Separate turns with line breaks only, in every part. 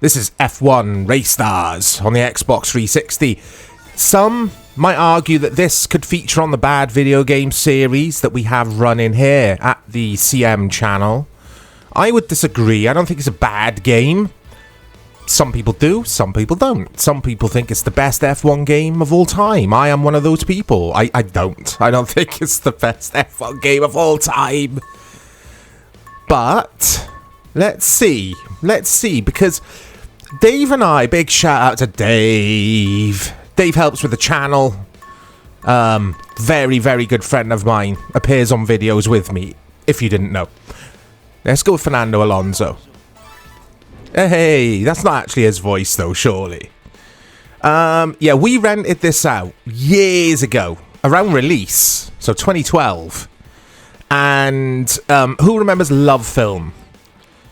This is F1 Race Stars on the Xbox 360. Some might argue that this could feature on the bad video game series that we have running here at the CM channel. I would disagree. I don't think it's a bad game. Some people do, some people don't. Some people think it's the best F1 game of all time. I am one of those people. I don't. I don't think it's the best F1 game of all time. But let's see. Let's see, because Dave and I, big shout out to Dave. Dave helps with the channel. Very, very good friend of mine. Appears on videos with me, if you didn't know. Let's go with Fernando Alonso. Hey, that's not actually his voice though, surely. Yeah, we rented this out years ago, around release, so 2012. And who remembers Love Film?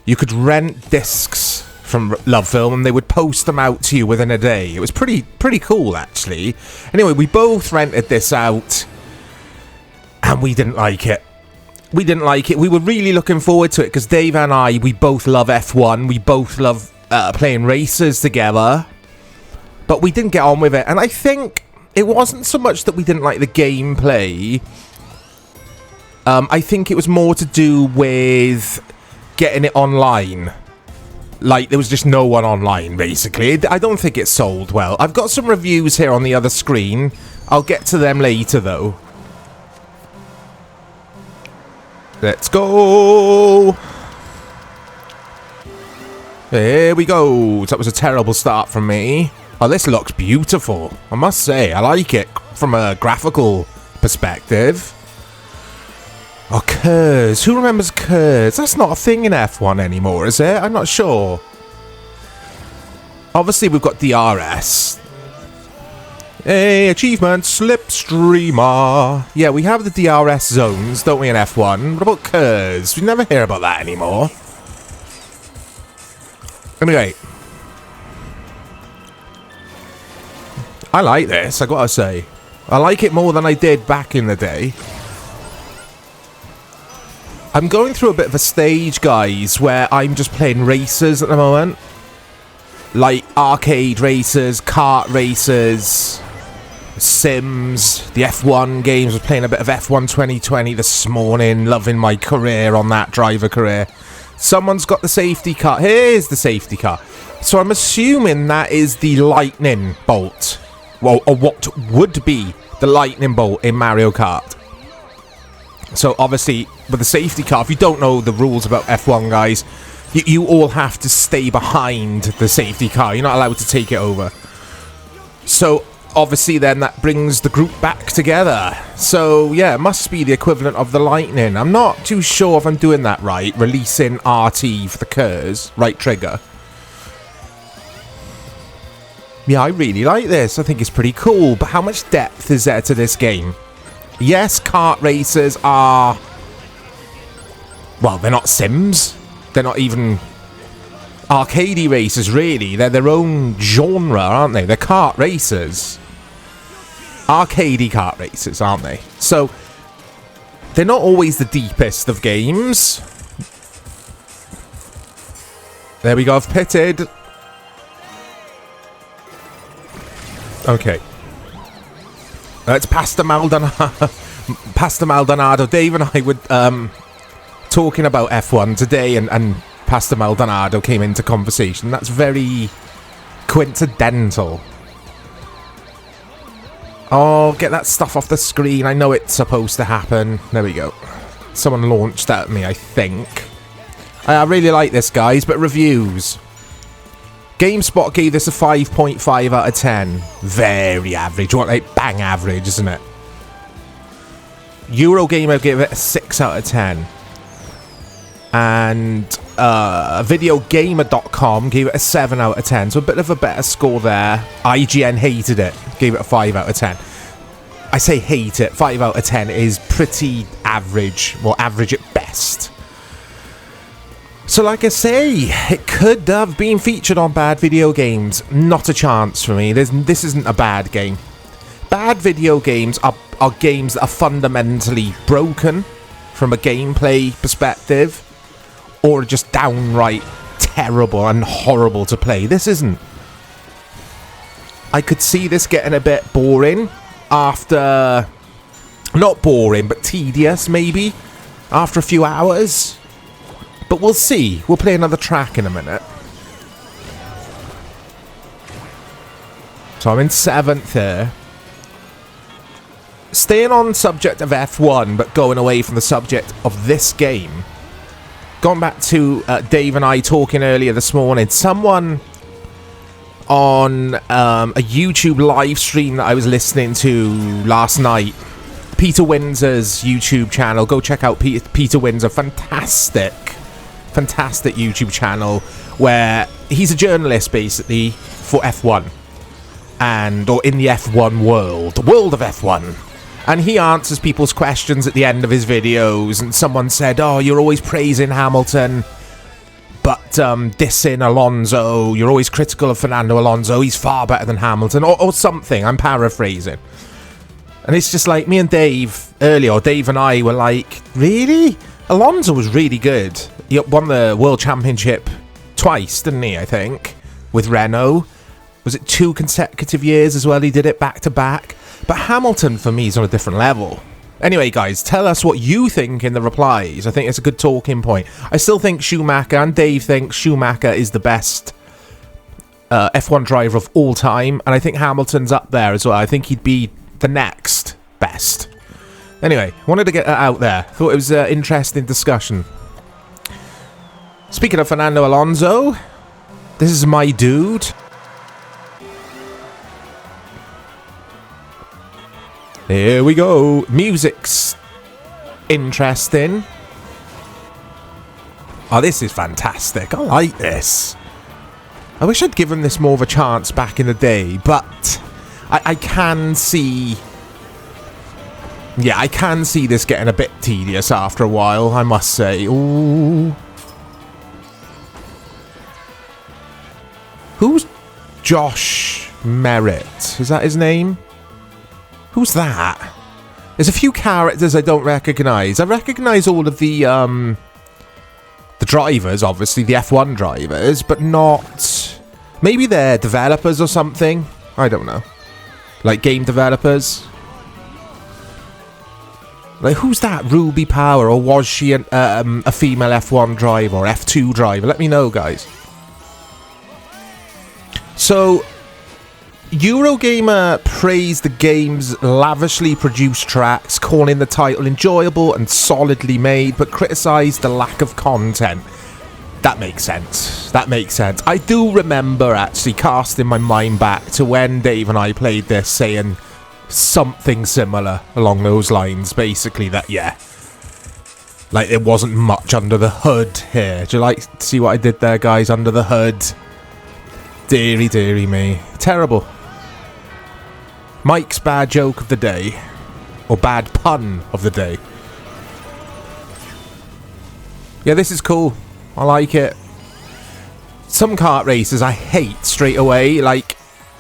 You could rent discs from Love Film and they would post them out to you within a day. It was pretty cool, actually. Anyway, we both rented this out and we didn't like it. We didn't like it. We were really looking forward to it because Dave and I, we both love F1. We both love playing races together. But we didn't get on with it. And I think it wasn't so much that we didn't like the gameplay. I think it was more to do with getting it online. Like, there was just no one online, basically. I don't think it sold well. I've got some reviews here on the other screen. I'll get to them later, though. Let's go! Here we go. That was a terrible start from me. Oh, this looks beautiful. I must say, I like it from a graphical perspective. Oh, Curse. Who remembers Curse? That's not a thing in F1 anymore, is it? I'm not sure. Obviously, we've got DRS. Hey, achievement, Slipstreamer. Yeah, we have the DRS zones, don't we, in F1? What about Curse? We never hear about that anymore. Anyway. I like this, I gotta say. I like it more than I did back in the day. I'm going through a bit of a stage, guys, where I'm just playing races at the moment. Like arcade races, kart races, Sims, the F1 games. I was playing a bit of F1 2020 this morning, loving my career on that driver career. Someone's got the safety car. Here's the safety car. So I'm assuming that is the lightning bolt. Well, or what would be the lightning bolt in Mario Kart. So obviously, with the safety car, if you don't know the rules about F1, guys, you all have to stay behind the safety car. You're not allowed to take it over. So obviously then that brings the group back together. So yeah, it must be the equivalent of the lightning. I'm not too sure if I'm doing that right. Releasing RT for the Curse, right trigger. Yeah, I really like this. I think it's pretty cool. But how much depth is there to this game? Yes, kart races are... Well, they're not Sims. They're not even arcadey races, really. They're their own genre, aren't they? They're kart races. Arcadey kart races, aren't they? So, they're not always the deepest of games. There we go, I've pitted. Okay. It's Pastor Maldonado. Pastor Maldonado. Dave and I were talking about F1 today, and Pastor Maldonado came into conversation. That's very coincidental. Oh, get that stuff off the screen. I know it's supposed to happen. There we go. Someone launched at me, I think. I really like this, guys, but reviews. GameSpot gave this a 5.5 out of 10. Very average. What, like, bang average, isn't it? Eurogamer gave it a 6 out of 10. And videogamer.com gave it a 7 out of 10. So a bit of a better score there. IGN hated it. Gave it a 5 out of 10. I say hate it. 5 out of 10 is pretty average. Well, average at best. So like I say, it could have been featured on bad video games. Not a chance for me. This isn't a bad game. Bad video games are games that are fundamentally broken from a gameplay perspective, or just downright terrible and horrible to play. This isn't. I could see this getting a bit boring after... Not boring, but tedious, maybe. After a few hours. But we'll see. We'll play another track in a minute. So I'm in 7th here. Staying on subject of F1, but going away from the subject of this game. Going back to Dave and I talking earlier this morning. Someone on a YouTube live stream that I was listening to last night. Peter Windsor's YouTube channel. Go check out Peter Windsor. Fantastic YouTube channel where he's a journalist basically for F1 or in the F1 world of F1, and he answers people's questions at the end of his videos. And someone said, oh, you're always praising Hamilton but dissing Alonso, you're always critical of Fernando Alonso, he's far better than Hamilton, or something. I'm paraphrasing. And it's just like, me and Dave earlier, or Dave and I were like, really? Alonso was really good. He won the World Championship twice, didn't he, I think, with Renault. Was it 2 consecutive years as well? He did it back to back. But Hamilton, for me, is on a different level. Anyway, guys, tell us what you think in the replies. I think it's a good talking point. I still think Schumacher, and Dave thinks Schumacher is the best F1 driver of all time. And I think Hamilton's up there as well. I think he'd be the next best. Anyway, wanted to get that out there. Thought it was an interesting discussion. Speaking of Fernando Alonso, this is my dude. Here we go. Music's interesting. Oh, this is fantastic. I like this. I wish I'd given this more of a chance back in the day, but I can see... Yeah, I can see this getting a bit tedious after a while, I must say. Ooh. Who's Josh Merritt? Is that his name? Who's that? There's a few characters I don't recognise. I recognise all of the drivers, obviously, the F1 drivers, but not... Maybe they're developers or something. I don't know. Like game developers. Like, who's that? Ruby Power, or was she a female F1 driver or F2 driver? Let me know, guys. So, Eurogamer praised the game's lavishly produced tracks, calling the title enjoyable and solidly made, but criticised the lack of content. That makes sense. That makes sense. I do remember actually casting my mind back to when Dave and I played this, saying something similar along those lines. Basically that, yeah, like there wasn't much under the hood here. Do you like to see what I did there, guys? Under the hood. Deary, deary me. Terrible. Mike's bad joke of the day. Or bad pun of the day. Yeah, this is cool. I like it. Some kart races I hate straight away. Like,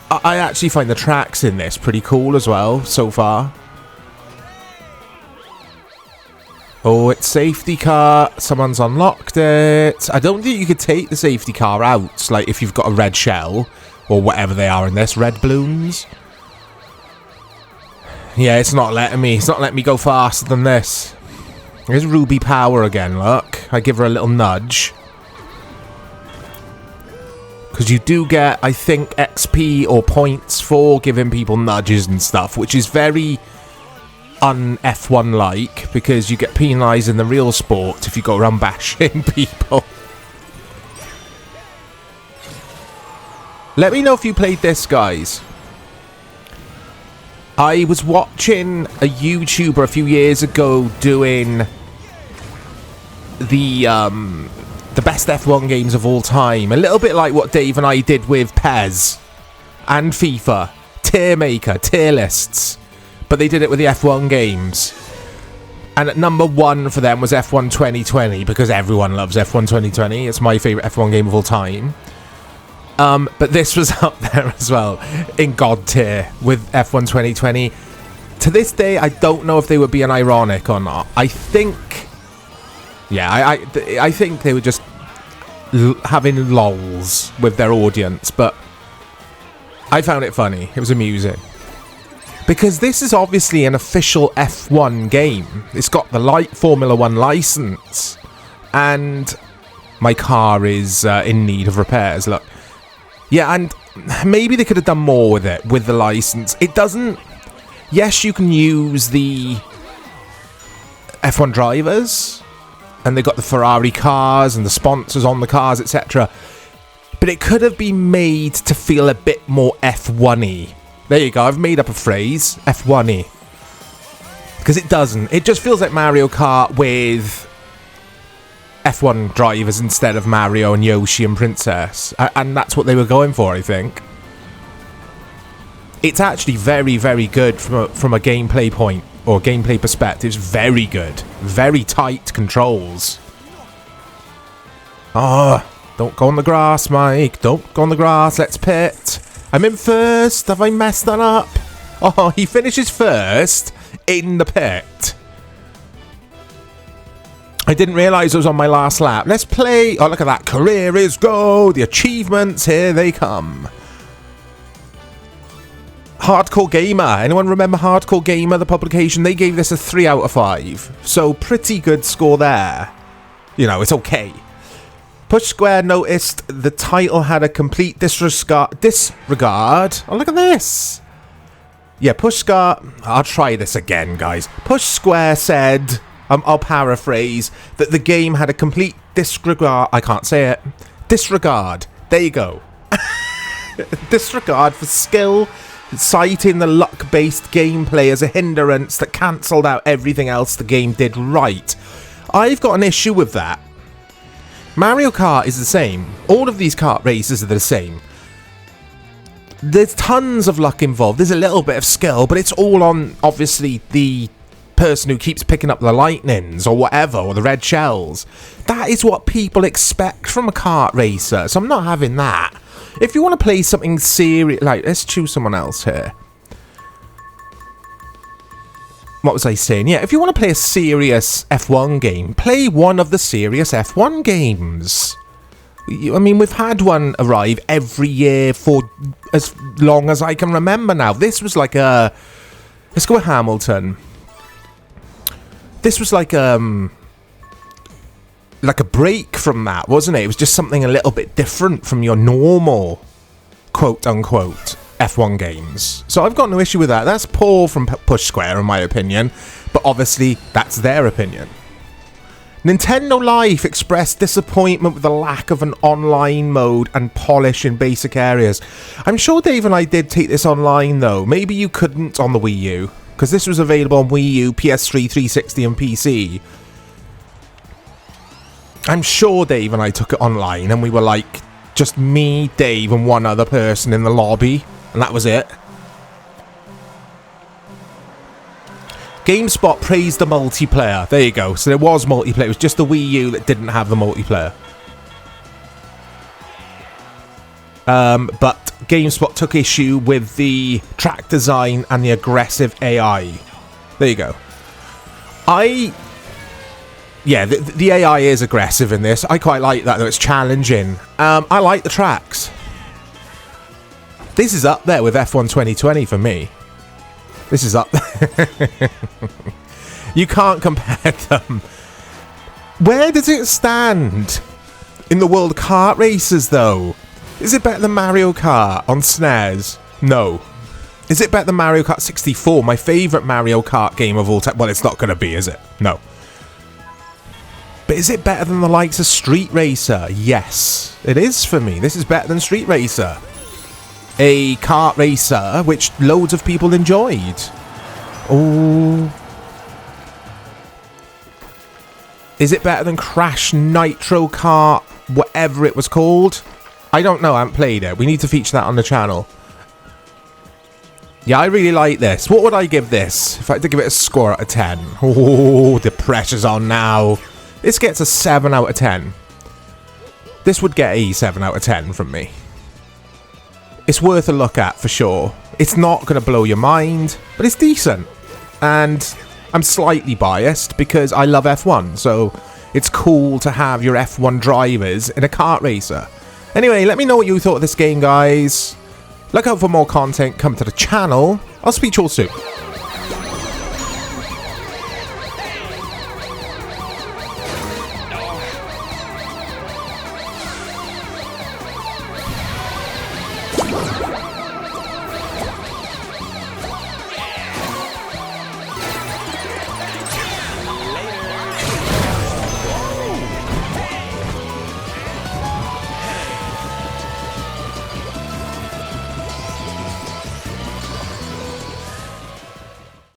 I actually find the tracks in this pretty cool as well, so far. Oh, it's safety car. Someone's unlocked it. I don't think you could take the safety car out, like if you've got a red shell, or whatever they are in this, red balloons. Yeah, it's not letting me. It's not letting me go faster than this. There's Ruby Power again, look. I give her a little nudge. Because you do get, I think, XP or points for giving people nudges and stuff, which is very un-F1-like, because you get penalised in the real sport if you go around bashing people. Let me know if you played this, guys. I was watching a YouTuber a few years ago doing the best F1 games of all time. A little bit like what Dave and I did with PES and FIFA. Tier maker, tier lists. But they did it with the F1 games. And at number 1 for them was F1 2020, because everyone loves F1 2020. It's my favourite F1 game of all time. But this was up there as well, in God tier, with F1 2020. To this day, I don't know if they were being ironic or not. I think... Yeah, I think they were just having lols with their audience, but I found it funny. It was amusing. Because this is obviously an official F1 game. It's got the Formula 1 license. And my car is in need of repairs, look. Yeah, and maybe they could have done more with it, with the license. It doesn't... Yes, you can use the F1 drivers, and they've got the Ferrari cars and the sponsors on the cars, etc. But it could have been made to feel a bit more F1-y. There you go, I've made up a phrase, F1-y. Because it doesn't. It just feels like Mario Kart with F1 drivers instead of Mario and Yoshi and Princess. And that's what they were going for, I think. It's actually very, very good from a gameplay point, or gameplay perspective. It's very good. Very tight controls. Oh, don't go on the grass, Mike. Don't go on the grass. Let's pit. I'm in first. Have I messed that up? Oh, he finishes first in the pit. I didn't realise it was on my last lap. Let's play. Oh, look at that. Career is go. The achievements, here they come. Hardcore Gamer. Anyone remember Hardcore Gamer, the publication? They gave this a 3 out of 5. So, pretty good score there. You know, it's okay. Push Square noticed the title had a complete disregard. Oh, look at this. Yeah, Push Square... I'll try this again, guys. Push Square said, I'll paraphrase, that the game had a complete disregard... I can't say it. Disregard. There you go. Disregard for skill, citing the luck-based gameplay as a hindrance that cancelled out everything else the game did right. I've got an issue with that. Mario Kart is the same. All of these kart races are the same. There's tons of luck involved. There's a little bit of skill, but it's all on, obviously, the person who keeps picking up the lightnings or whatever, or the red shells. That is what people expect from a kart racer, so I'm not having that. If you want to play something serious, like, let's choose someone else here. What was I saying? Yeah, if you want to play a serious F1 game, play one of the serious F1 games. I mean, we've had one arrive every year for as long as I can remember now. This was like a... Let's go with Hamilton. This was like a break from that, wasn't it? It was just something a little bit different from your normal, quote-unquote, F1 games. So I've got no issue with that. That's poor from Push Square, in my opinion. But obviously, that's their opinion. Nintendo Life expressed disappointment with the lack of an online mode and polish in basic areas. I'm sure Dave and I did take this online, though. Maybe you couldn't on the Wii U, because this was available on Wii U, PS3, 360, and PC. I'm sure Dave and I took it online, and we were like, just me, Dave, and one other person in the lobby, and that was it. GameSpot praised the multiplayer. There you go. So there was multiplayer. It was just the Wii U that didn't have the multiplayer. But GameSpot took issue with the track design and the aggressive AI. There you go. Yeah, the AI is aggressive in this. I quite like that, though. It's challenging. I like the tracks. This is up there with F1 2020 for me. This is up there. You can't compare them. Where does it stand in the world of kart races, though? Is it better than Mario Kart on SNES? No. Is it better than Mario Kart 64, my favourite Mario Kart game of all time? Well, it's not going to be, is it? No. But is it better than the likes of Street Racer? Yes, it is for me. This is better than Street Racer. A kart racer which loads of people enjoyed. Oh. Is it better than Crash Nitro Kart, whatever it was called? I don't know, I haven't played it. We need to feature that on the channel. Yeah, I really like this. What would I give this if I had to give it a score out of 10? Oh, the pressure's on now. This gets a 7 out of 10. This would get a 7 out of 10 from me. It's worth a look at, for sure. It's not going to blow your mind, but it's decent. And I'm slightly biased because I love F1, so it's cool to have your F1 drivers in a kart racer. Anyway, let me know what you thought of this game, guys. Look out for more content coming to the channel. I'll speak to you all soon.